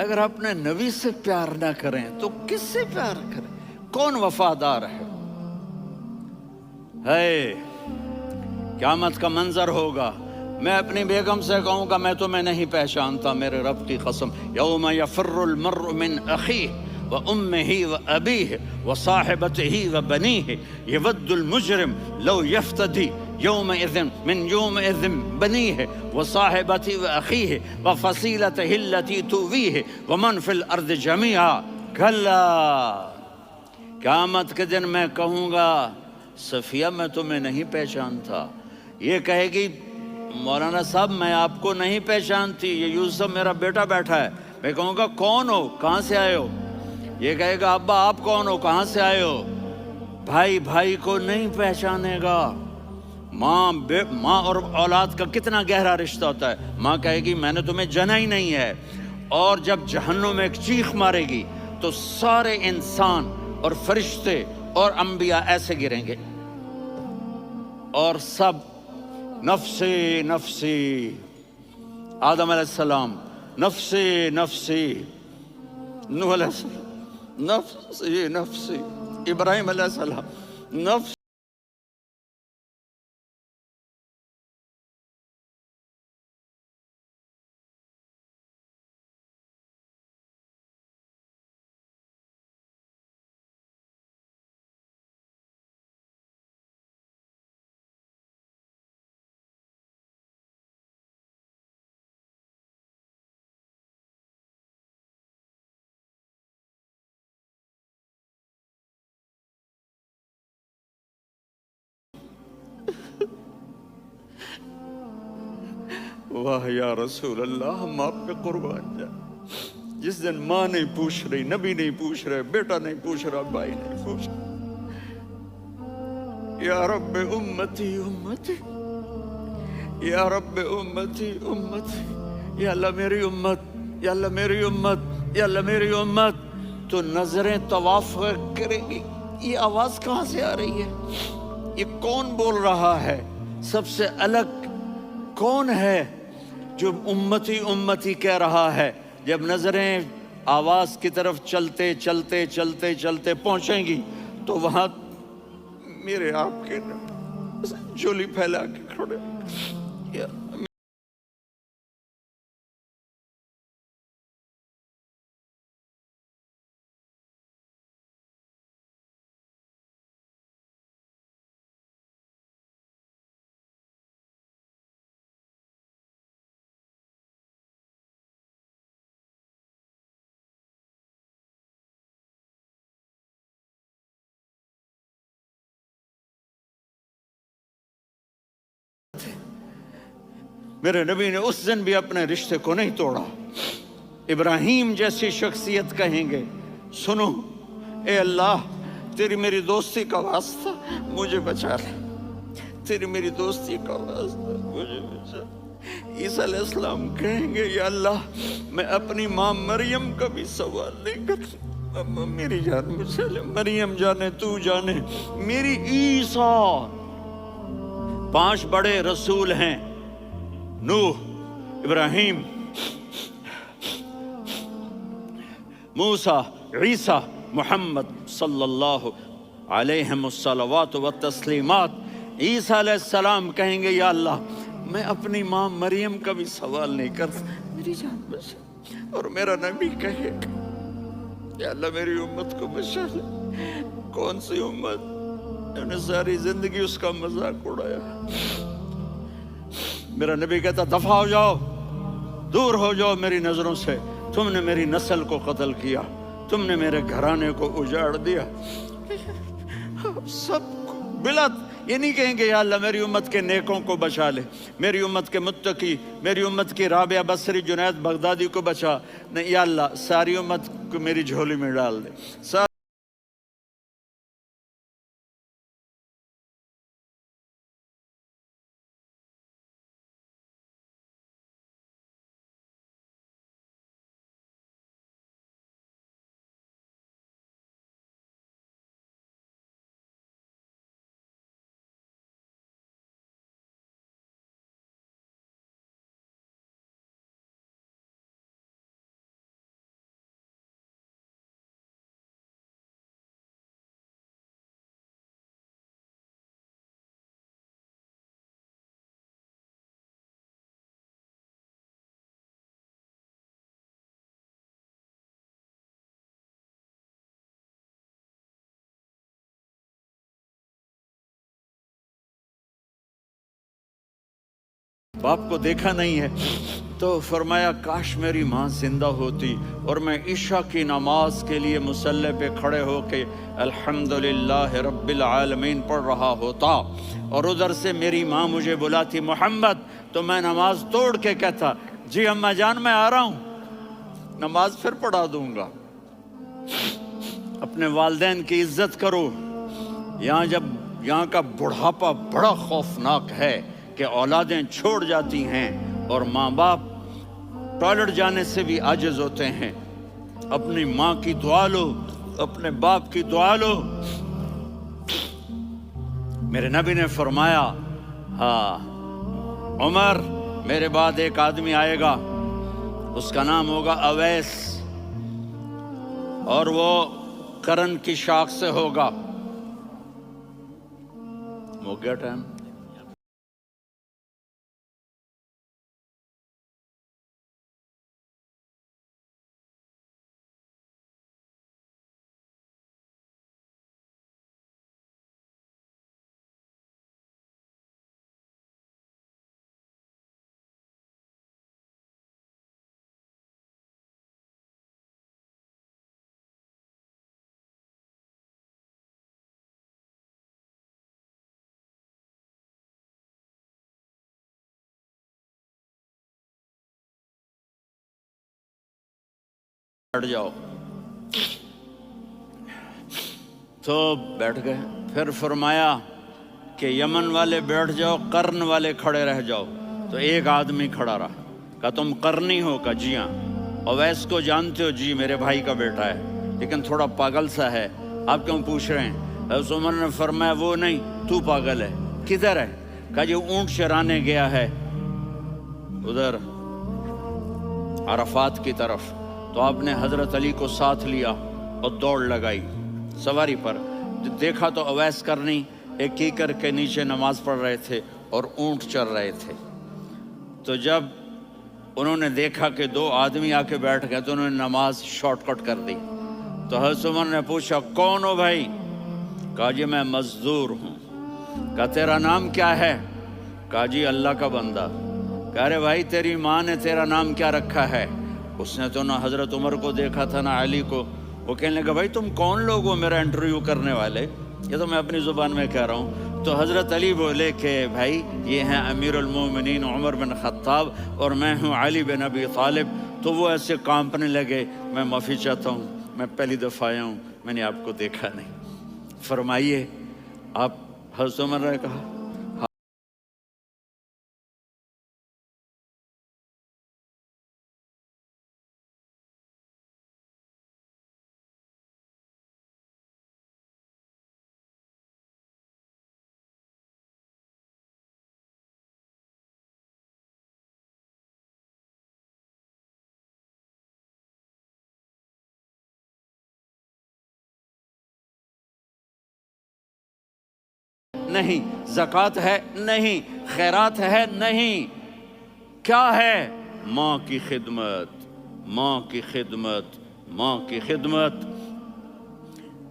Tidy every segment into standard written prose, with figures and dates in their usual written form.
اگر اپنے نبی سے پیار نہ کریں تو کس سے پیار کریں؟ کون وفادار ہے؟ قیامت کا منظر ہوگا، میں اپنی بیگم سے کہوں گا میں تمہیں نہیں پہچانتا، میرے رب کی قسم، یوم یفر المرء من اخیہ وامہ وابیہ وصاحبتہ وبنیہ یود المجرم لو یفتدی یومئذ من یومئذ بنیہ وصاحبتہ واخیہ وفصیلتہ التی تؤویہ ومن فی الارض جمیعا کلا، قیامت کے دن میں کہوں گا صفیہ میں تمہیں نہیں پہچانتا، یہ کہے گی مولانا صاحب میں آپ کو نہیں پہچانتی، یہ یوسف میرا بیٹا بیٹھا ہے، میں کہوں گا کون ہو، کہاں سے آئے ہو؟ یہ کہے گا ابا آپ کون ہو، کہاں سے آئے ہو؟ بھائی بھائی کو نہیں پہچانے گا۔ ماں اور اولاد کا کتنا گہرا رشتہ ہوتا ہے، ماں کہے گی میں نے تمہیں جنا ہی نہیں ہے، اور جب جہنم میں ایک چیخ مارے گی تو سارے انسان اور فرشتے اور انبیاء ایسے گریں گے اور سب نفسی نفسی، آدم علیہ السلام نفسی نفسی، نوح علیہ السلام نفسی نفسی، ابراہیم علیہ السلام نفسی۔ واہ یا رسول اللہ، ہم آپ پہ قربان جائیں۔ جس دن ماں نہیں پوچھ رہی، نبی نہیں پوچھ رہے، بیٹا نہیں پوچھ رہا، بھائی نہیں پوچھ رہا، یا رب امتی امتی، یا رب امتی امتی، یا اللہ میری امت، یا اللہ میری امت، یا اللہ میری امت، تو نظریں طواف کریں گی، یہ آواز کہاں سے آ رہی ہے؟ یہ کون بول رہا ہے؟ سب سے الگ کون ہے جو امتی امتی کہہ رہا ہے؟ جب نظریں آواز کی طرف چلتے چلتے چلتے چلتے پہنچیں گی تو وہاں میرے آپ کے جھولی پھیلا کے کھڑے، میرے نبی نے اس دن بھی اپنے رشتے کو نہیں توڑا۔ ابراہیم جیسی شخصیت کہیں گے سنو اے اللہ تیری میری دوستی کا واسطہ مجھے بچا لے، تیری میری دوستی کا واسطہ مجھے بچا لے۔ عیسیٰ علیہ السلام کہیں گے یا اللہ میں اپنی ماں مریم کا بھی سوال نہیں کرتا، میری جان بچا لے، مریم جانے تو جانے میری عیسیٰ۔ 5 بڑے رسول ہیں، نوح، ابراہیم، موسیٰ، عیسیٰ، محمد صلی اللہ علیہ الصلوات والتسلیمات۔ عیسیٰ علیہ السلام کہیں گے یا اللہ میں اپنی ماں مریم کا بھی سوال نہیں کرتا، میری جان بچا۔ اور میرا نبی کہے یا اللہ میری امت کو بچا لے۔ کون سی امت؟ میں نے ساری زندگی اس کا مذاق اڑایا۔ میرا نبی کہتا دفع ہو جاؤ، دور ہو جاؤ میری نظروں سے، تم نے میری نسل کو قتل کیا، تم نے میرے گھرانے کو اجاڑ دیا۔ سب کو بلت یہ نہیں کہیں گے یا اللہ میری امت کے نیکوں کو بچا لے، میری امت کے متقی، میری امت کی رابعہ بصری جنید بغدادی کو بچا، نہیں یا اللہ ساری امت کو میری جھولی میں ڈال دے۔ باپ کو دیکھا نہیں ہے۔ تو فرمایا کاش میری ماں زندہ ہوتی اور میں عشاء کی نماز کے لیے مصلی پہ کھڑے ہو کے الحمدللہ رب العالمین پڑھ رہا ہوتا، اور ادھر سے میری ماں مجھے بلاتی محمد، تو میں نماز توڑ کے کہتا جی اماں جان میں آ رہا ہوں، نماز پھر پڑھا دوں گا۔ اپنے والدین کی عزت کرو۔ یہاں کا بڑھاپا بڑا خوفناک ہے کہ اولادیں چھوڑ جاتی ہیں اور ماں باپ ٹوائلٹ جانے سے بھی عاجز ہوتے ہیں۔ اپنی ماں کی دعا لو، اپنے باپ کی دعا لو۔ میرے نبی نے فرمایا ہاں عمر، میرے بعد ایک آدمی آئے گا، اس کا نام ہوگا اویس، اور وہ کرن کی شاخ سے ہوگا۔ ہو گیا ٹائم؟ بیٹھ جاؤ۔ تو بیٹھ گئے۔ پھر فرمایا کہ یمن والے بیٹھ جاؤ، قرن والے کھڑے رہ جاؤ۔ تو ایک آدمی کھڑا رہا، کہا تم قرنی ہو؟ کہا جی ہاں۔ اویس کو جانتے ہو؟ جی میرے بھائی کا بیٹا ہے، لیکن تھوڑا پاگل سا ہے، آپ کیوں پوچھ رہے ہیں؟ حضرت عمر نے فرمایا وہ نہیں، تو پاگل ہے۔ کدھر ہے؟ کہا جی اونٹ چرانے گیا ہے ادھر عرفات کی طرف۔ تو آپ نے حضرت علی کو ساتھ لیا اور دوڑ لگائی سواری پر۔ دیکھا تو اویس کرنی ایک کیکر کے نیچے نماز پڑھ رہے تھے اور اونٹ چر رہے تھے۔ تو جب انہوں نے دیکھا کہ دو آدمی آ کے بیٹھ گئے تو انہوں نے نماز شارٹ کٹ کر دی۔ تو حضرت عمر نے پوچھا کون ہو بھائی؟ کہا جی میں مزدور ہوں۔ کہا تیرا نام کیا ہے؟ کہا جی اللہ کا بندہ۔ کہا ارے بھائی تیری ماں نے تیرا نام کیا رکھا ہے؟ اس نے تو نہ حضرت عمر کو دیکھا تھا نہ علی کو۔ وہ کہنے لگا بھائی تم کون لوگ ہو میرا انٹرویو کرنے والے؟ یہ تو میں اپنی زبان میں کہہ رہا ہوں۔ تو حضرت علی بولے کہ بھائی یہ ہیں امیر المومنین عمر بن خطاب اور میں ہوں علی بن ابی طالب۔ تو وہ ایسے کانپنے لگے، میں معافی چاہتا ہوں، میں پہلی دفعہ آیا ہوں، میں نے آپ کو دیکھا نہیں۔ فرمائیے آپ، حضرت عمر نے کہا نہیں، زکوٰۃ ہے نہیں، خیرات ہے نہیں، کیا ہے؟ ماں کی خدمت، ماں کی خدمت، ماں کی خدمت۔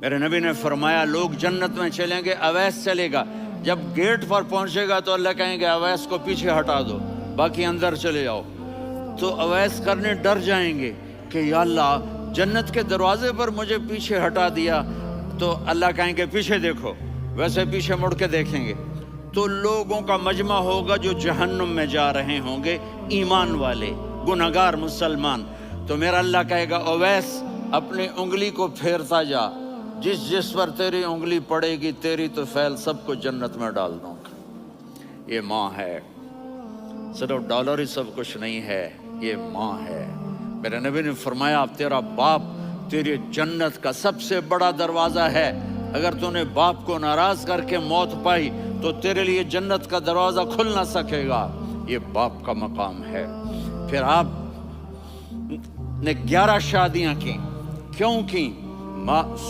میرے نبی نے فرمایا لوگ جنت میں چلیں گے، اویس چلے گا، جب گیٹ پر پہنچے گا تو اللہ کہیں گے اویس کو پیچھے ہٹا دو، باقی اندر چلے جاؤ۔ تو اویس کرنے ڈر جائیں گے کہ یا اللہ جنت کے دروازے پر مجھے پیچھے ہٹا دیا۔ تو اللہ کہیں گے پیچھے دیکھو، ویسے پیچھے مڑ کے دیکھیں گے تو لوگوں کا مجمع ہوگا جو جہنم میں جا رہے ہوں گے، ایمان والے، گنہگار مسلمان۔ تو میرا اللہ کہے گا اویس اپنی انگلی کو پھیرتا جا، جس جس پر تیری انگلی پڑے گی تیری تو فیل سب کو جنت میں ڈال دوں گا۔ یہ ماں ہے، صرف ڈالر ہی سب کچھ نہیں ہے، یہ ماں ہے۔ میرے نبی نے فرمایا اب تیرا باپ تیری جنت کا سب سے بڑا دروازہ ہے، اگر تو نے باپ کو ناراض کر کے موت پائی تو تیرے لیے جنت کا دروازہ کھل نہ سکے گا، یہ باپ کا مقام ہے۔ پھر آپ نے 11 شادیاں کی، کیوں کی؟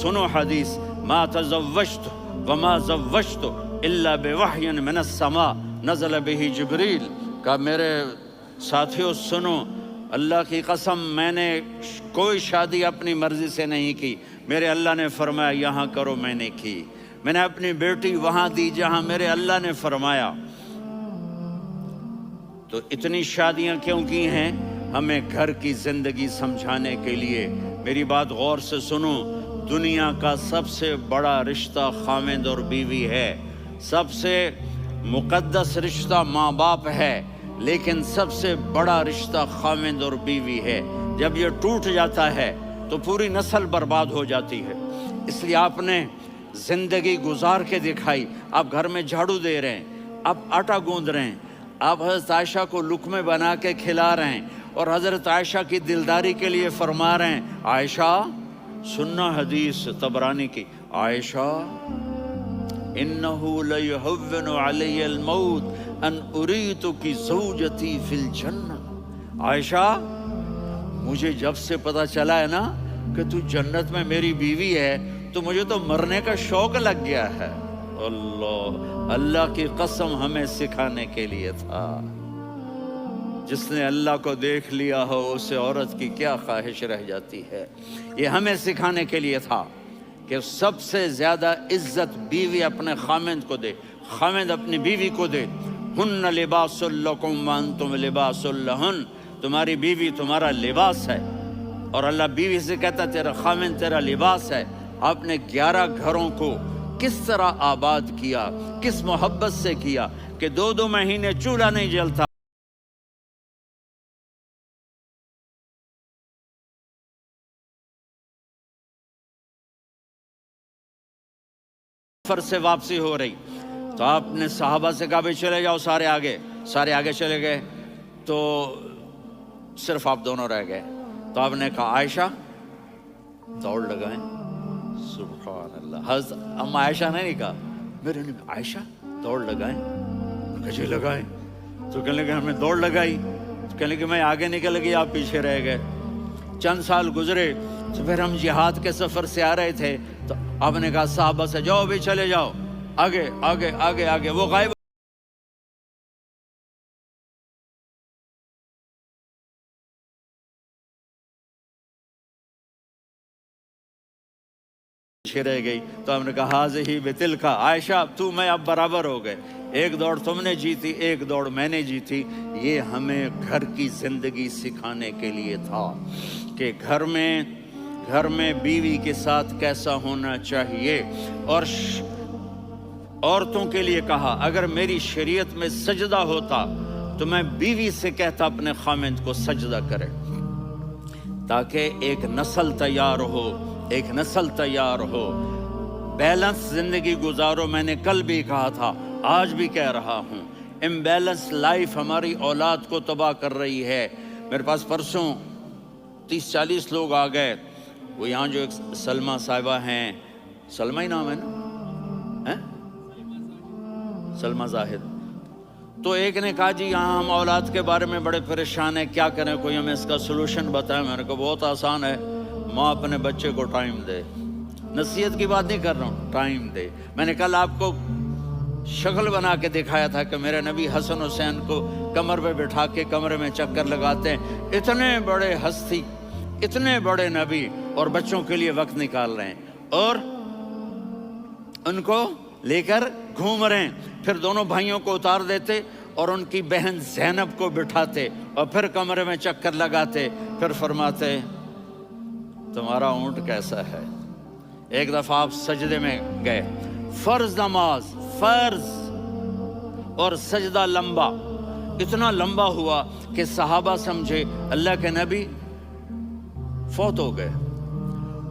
سنو حدیث، ما تزوجت وما زوجت الا بوحی من السماء نزل به جبریل۔ کہا میرے ساتھیوں سنو، اللہ کی قسم میں نے کوئی شادی اپنی مرضی سے نہیں کی، میرے اللہ نے فرمایا یہاں کرو، میں نے کی۔ میں نے اپنی بیٹی وہاں دی جہاں میرے اللہ نے فرمایا۔ تو اتنی شادیاں کیوں کی ہیں؟ ہمیں گھر کی زندگی سمجھانے کے لیے۔ میری بات غور سے سنو، دنیا کا سب سے بڑا رشتہ خاوند اور بیوی ہے، سب سے مقدس رشتہ ماں باپ ہے، لیکن سب سے بڑا رشتہ خاوند اور بیوی ہے۔ جب یہ ٹوٹ جاتا ہے تو پوری نسل برباد ہو جاتی ہے۔ اس لیے آپ نے زندگی گزار کے دکھائی۔ آپ گھر میں جھاڑو دے رہے ہیں، آپ آٹا گوندھ رہے ہیں، آپ حضرت عائشہ کو لقمے بنا کے کھلا رہے ہیں، اور حضرت عائشہ کی دلداری کے لیے فرما رہے ہیں، عائشہ سننا حدیث طبرانی کی، عائشہ انہو لیہون علی الموت ان اریتک زوجتی فی الجنہ۔ عائشہ مجھے جب سے پتا چلا ہے نا کہ تو جنت میں میری بیوی ہے تو مجھے تو مرنے کا شوق لگ گیا ہے۔ اللہ کی قسم ہمیں سکھانے کے لیے تھا۔ جس نے اللہ کو دیکھ لیا ہو اسے عورت کی کیا خواہش رہ جاتی ہے۔ یہ ہمیں سکھانے کے لیے تھا کہ سب سے زیادہ عزت بیوی اپنے خاوند کو دے، خاوند اپنی بیوی کو دے۔ ہن لباس لکم وانتم لباس لہن، تمہاری بیوی تمہارا لباس ہے، اور اللہ بیوی سے کہتا تیرا خاوند تیرا لباس ہے۔ آپ نے 11 گھروں کو کس طرح آباد کیا، کس محبت سے کیا کہ 2 مہینے چولہا نہیں جلتا۔ سفر سے واپسی ہو رہی تو آپ نے صحابہ سے کہا بھی چلے جاؤ سارے آگے چلے گئے، تو صرف آپ دونوں رہ گئے۔ تو آپ نے کہا عائشہ دوڑ لگائیں۔ سبحان اللہ، حضرت اما عائشہ نے نہیں کہا، میرے نے عائشہ دوڑ لگائیں، کجے لگائیں؟ تو کہنے لگے ہمیں دوڑ لگائی، تو کہنے لگے میں آگے نکل گئی آپ پیچھے رہ گئے۔ چند سال گزرے تو پھر ہم جہاد کے سفر سے آ رہے تھے، تو آپ نے کہا صحابہ سے جاؤ بھی چلے جاؤ آگے آگے آگے آگے، وہ غائب رہ گئی۔ تو ہم نے کہا ہاذہ بتلک، عائشہ تو میں اب برابر ہو گئے، ایک دوڑ تم نے جیتی ایک دوڑ میں نے جیتی۔ یہ ہمیں گھر کی زندگی سکھانے کے لیے تھا کہ گھر میں بیوی کے ساتھ کیسا ہونا چاہیے۔ اور عورتوں کے لیے کہا اگر میری شریعت میں سجدہ ہوتا تو میں بیوی سے کہتا اپنے خاوند کو سجدہ کرے، تاکہ ایک نسل تیار ہو، بیلنس زندگی گزارو۔ میں نے کل بھی کہا تھا، آج بھی کہہ رہا ہوں، امبیلنس لائف ہماری اولاد کو تباہ کر رہی ہے۔ میرے پاس پرسوں 30-40 لوگ آ گئے، وہ یہاں جو ایک سلمہ صاحبہ ہیں، سلمہ ہی نام ہے نا، سلمہ زاہد، تو ایک نے کہا جی یہاں ہم اولاد کے بارے میں بڑے پریشان ہیں، کیا کریں، کوئی ہمیں اس کا سلوشن بتائیں۔ میں نے کہا بہت آسان ہے، ماں اپنے بچے کو ٹائم دے، نصیحت کی بات نہیں کر رہا ہوں، ٹائم دے۔ میں نے کل آپ کو شکل بنا کے دکھایا تھا کہ میرے نبی حسن حسین کو کمر پہ بٹھا کے کمرے میں چکر لگاتے ہیں، اتنے بڑے ہستی، اتنے بڑے نبی، اور بچوں کے لیے وقت نکال رہے ہیں اور ان کو لے کر گھوم رہے ہیں۔ پھر دونوں بھائیوں کو اتار دیتے اور ان کی بہن زینب کو بٹھاتے اور پھر کمرے میں چکر لگاتے، پھر فرماتے تمہارا اونٹ کیسا ہے۔ ایک دفعہ آپ سجدے میں گئے، فرض نماز، فرض، اور سجدہ لمبا، اتنا لمبا ہوا کہ صحابہ سمجھے اللہ کے نبی فوت ہو گئے۔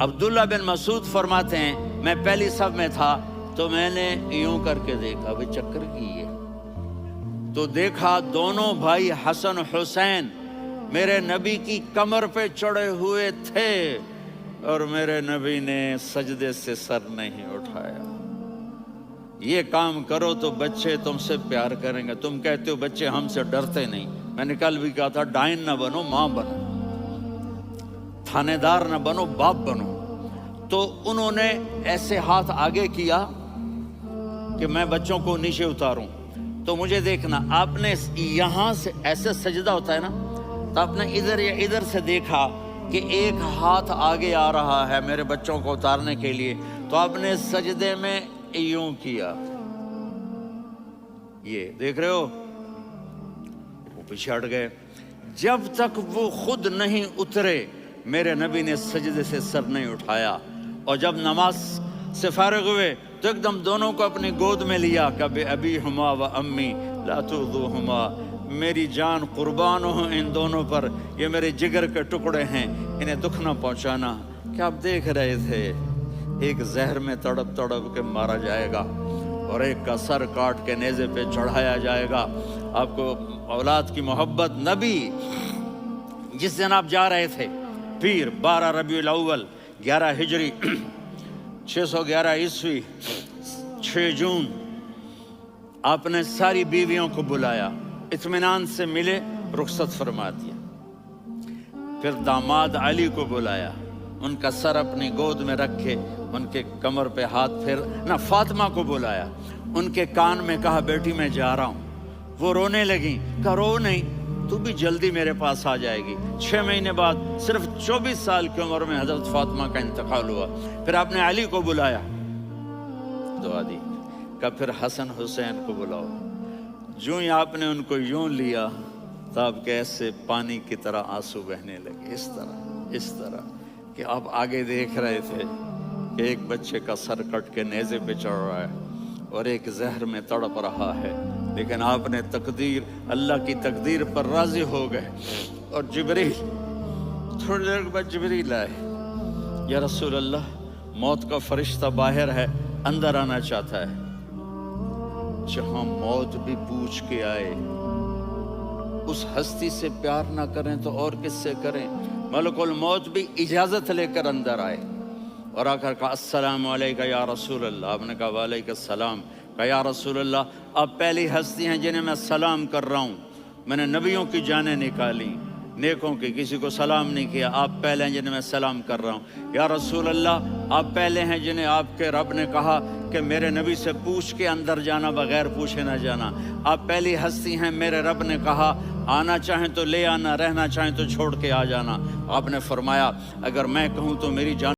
عبداللہ بن مسعود فرماتے ہیں میں پہلی صف میں تھا تو میں نے یوں کر کے دیکھا، بھی چکر کی ہے، تو دیکھا دونوں بھائی حسن حسین میرے نبی کی کمر پہ چڑھے ہوئے تھے اور میرے نبی نے سجدے سے سر نہیں اٹھایا۔ یہ کام کرو تو بچے تم سے پیار کریں گے۔ تم کہتے ہو بچے ہم سے ڈرتے نہیں، میں نے کل بھی کہا تھا ڈائن نہ بنو، ماں بنو، تھانے دار نہ بنو، باپ بنو۔ تو انہوں نے ایسے ہاتھ آگے کیا کہ میں بچوں کو نیچے اتاروں، تو مجھے دیکھنا، آپ نے یہاں سے ایسے سجدہ ہوتا ہے نا، تو آپ نے ادھر یا ادھر سے دیکھا کہ ایک ہاتھ آگے آ رہا ہے میرے بچوں کو اتارنے کے لیے، تو آپ نے سجدے میں یوں کیا، یہ دیکھ رہے ہو، وہ پیچھے ہٹ گئے۔ جب تک وہ خود نہیں اترے میرے نبی نے سجدے سے سر نہیں اٹھایا، اور جب نماز سے فارغ ہوئے تو ایک دم دونوں کو اپنی گود میں لیا کہ ابی ہما و امی لا تؤذوہما، میری جان قربان ہو ان دونوں پر، یہ میرے جگر کے ٹکڑے ہیں، انہیں دکھ نہ پہنچانا۔ کیا آپ دیکھ رہے تھے؟ ایک زہر میں تڑپ تڑپ کے مارا جائے گا اور ایک کا سر کاٹ کے نیزے پہ چڑھایا جائے گا۔ آپ کو اولاد کی محبت، نبی جس دن آپ جا رہے تھے پیر 12 ربیع الاول 11 ہجری 611 عیسوی 6 جون، آپ نے ساری بیویوں کو بلایا، اطمینان سے ملے، رخصت فرما دیا۔ پھر داماد علی کو بلایا، ان کا سر اپنی گود میں رکھے، ان کے کمر پہ ہاتھ پھیر نہ۔ فاطمہ کو بلایا، ان کے کان میں کہا بیٹی میں جا رہا ہوں۔ وہ رونے لگیں، کہا رو نہیں، تو بھی جلدی میرے پاس آ جائے گی۔ 6 مہینے بعد صرف 24 سال کی عمر میں حضرت فاطمہ کا انتقال ہوا۔ پھر آپ نے علی کو بلایا، دعا دی، کہا پھر حسن حسین کو بلاؤ۔ جو ہی آپ نے ان کو یوں لیا تو آپ کے ایسے پانی کی طرح آنسو بہنے لگے، اس طرح کہ آپ آگے دیکھ رہے تھے کہ ایک بچے کا سر کٹ کے نیزے پہ چڑھ رہا ہے اور ایک زہر میں تڑپ رہا ہے، لیکن آپ نے تقدیر، اللہ کی تقدیر پر راضی ہو گئے۔ اور جبریل، تھوڑی دیر کے بعد جبریل آئے، یا رسول اللہ موت کا فرشتہ باہر ہے، اندر آنا چاہتا ہے۔ جہاں موت بھی پوچھ کے آئے، اس ہستی سے پیار نہ کریں تو اور کس سے کریں؟ ملک الموت بھی اجازت لے کر اندر آئے اور آ کر کہا السلام علیکہ یا رسول اللہ۔ آپ نے کہا وعلیکم السلام۔ کہا یا رسول اللہ آپ پہلی ہستی ہیں جنہیں میں سلام کر رہا ہوں، میں نے نبیوں کی جانیں نکالی، نیکوں کی، کسی کو سلام نہیں کیا، آپ پہلے ہیں جنہیں میں سلام کر رہا ہوں۔ یا رسول اللہ آپ پہلے ہیں جنہیں آپ کے رب نے کہا کہ میرے نبی سے پوچھ کے اندر جانا، بغیر پوچھے نہ جانا۔ آپ پہلی ہستی ہیں، میرے رب نے کہا آنا چاہیں تو لے آنا، رہنا چاہیں تو چھوڑ کے آ جانا۔ آپ نے فرمایا اگر میں کہوں تو میری جان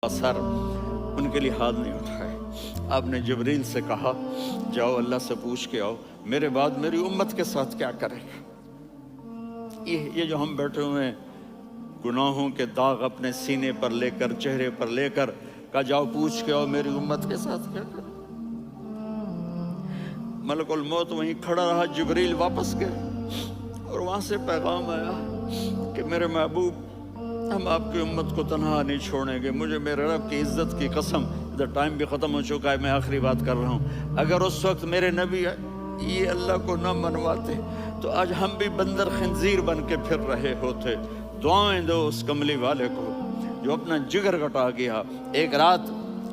سر ان کے لیے ہاتھ نہیں اٹھائے۔ آپ نے جبریل سے کہا جاؤ اللہ سے پوچھ کے آؤ میرے بعد میری امت کے ساتھ کیا کرے گا۔ یہ جو ہم بیٹھے ہوئے ہیں گناہوں کے داغ اپنے سینے پر لے کر، چہرے پر لے کر، کہا جاؤ پوچھ کے آؤ میری امت کے ساتھ کیا کرے۔ ملک الموت وہیں کھڑا رہا، جبریل واپس گئے اور وہاں سے پیغام آیا کہ میرے محبوب ہم آپ کی امت کو تنہا نہیں چھوڑیں گے، مجھے میرے رب کی عزت کی قسم، ادھر ٹائم بھی ختم ہو چکا ہے، میں آخری بات کر رہا ہوں، اگر اس وقت میرے نبی یہ اللہ کو نہ منواتے تو آج ہم بھی بندر خنزیر بن کے پھر رہے ہوتے۔ دعائیں دو اس کملی والے کو جو اپنا جگر کٹا گیا۔ ایک رات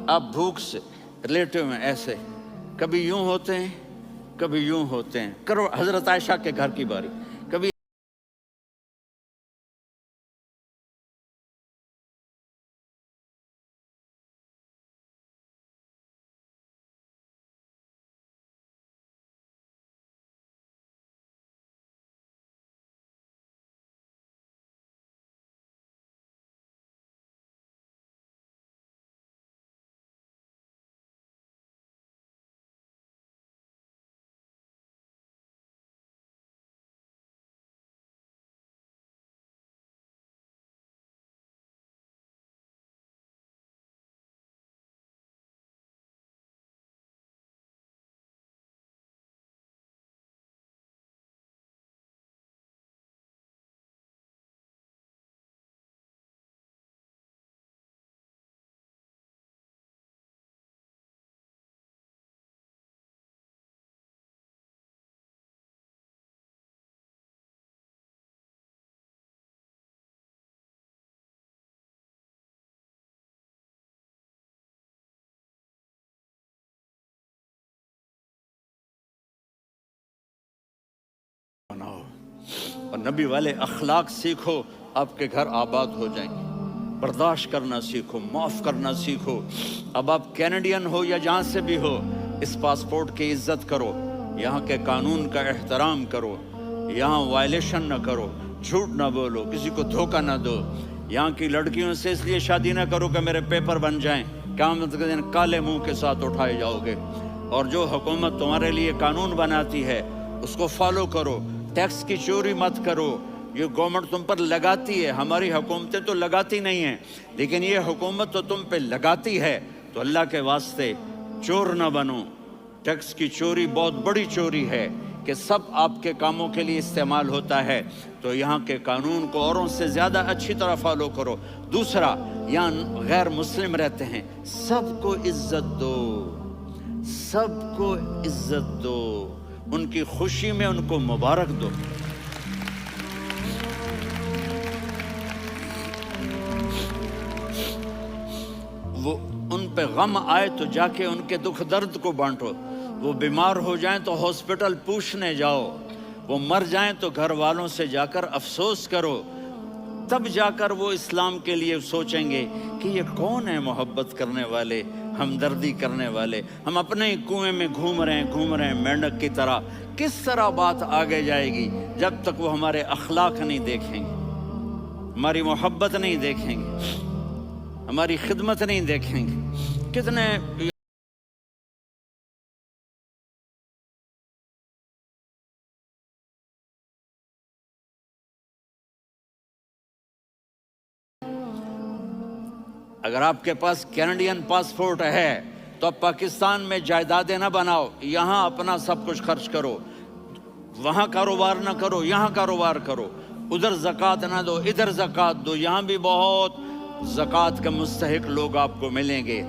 آپ بھوک سے لیٹے ہوئے ایسے، کبھی یوں ہوتے ہیں کبھی یوں ہوتے ہیں، کرو حضرت عائشہ کے گھر کی باری، کبھی اور نبی والے اخلاق سیکھو، آپ کے گھر آباد ہو جائیں گے۔ برداشت کرنا سیکھو، معاف کرنا سیکھو۔ اب آپ کینیڈین ہو یا جہاں سے بھی ہو، اس پاسپورٹ کی عزت کرو، یہاں کے قانون کا احترام کرو، یہاں وائلیشن نہ کرو، جھوٹ نہ بولو، کسی کو دھوکہ نہ دو۔ یہاں کی لڑکیوں سے اس لیے شادی نہ کرو کہ میرے پیپر بن جائیں، قیامت کے دن کالے منہ کے ساتھ اٹھائے جاؤ گے۔ اور جو حکومت تمہارے لیے قانون بناتی ہے اس کو فالو کرو۔ ٹیکس کی چوری مت کرو، یہ گورنمنٹ تم پر لگاتی ہے، ہماری حکومتیں تو لگاتی نہیں ہیں، لیکن یہ حکومت تو تم پہ لگاتی ہے، تو اللہ کے واسطے چور نہ بنو۔ ٹیکس کی چوری بہت بڑی چوری ہے کہ سب آپ کے کاموں کے لیے استعمال ہوتا ہے، تو یہاں کے قانون کو اوروں سے زیادہ اچھی طرح فالو کرو۔ دوسرا، یہاں غیر مسلم رہتے ہیں، سب کو عزت دو، سب کو عزت دو، ان کی خوشی میں ان کو مبارک دو۔ وہ ان پہ غم آئے تو جا کے ان کے دکھ درد کو بانٹو۔ وہ بیمار ہو جائیں تو ہاسپٹل پوچھنے جاؤ، وہ مر جائیں تو گھر والوں سے جا کر افسوس کرو، تب جا کر وہ اسلام کے لیے سوچیں گے کہ یہ کون ہے محبت کرنے والے، ہمدردی کرنے والے۔ ہم اپنے ہی کنویں میں گھوم رہے ہیں مینڈک کی طرح۔ کس طرح بات آگے جائے گی جب تک وہ ہمارے اخلاق نہیں دیکھیں گے، ہماری محبت نہیں دیکھیں گے، ہماری خدمت نہیں دیکھیں گے۔ کتنے اگر آپ کے پاس کینیڈین پاسپورٹ ہے تو اب پاکستان میں جائیدادیں نہ بناؤ، یہاں اپنا سب کچھ خرچ کرو، وہاں کاروبار نہ کرو، یہاں کاروبار کرو۔ ادھر زکوٰۃ نہ دو، ادھر زکوٰۃ دو، یہاں بھی بہت زکوٰۃ کے مستحق لوگ آپ کو ملیں گے۔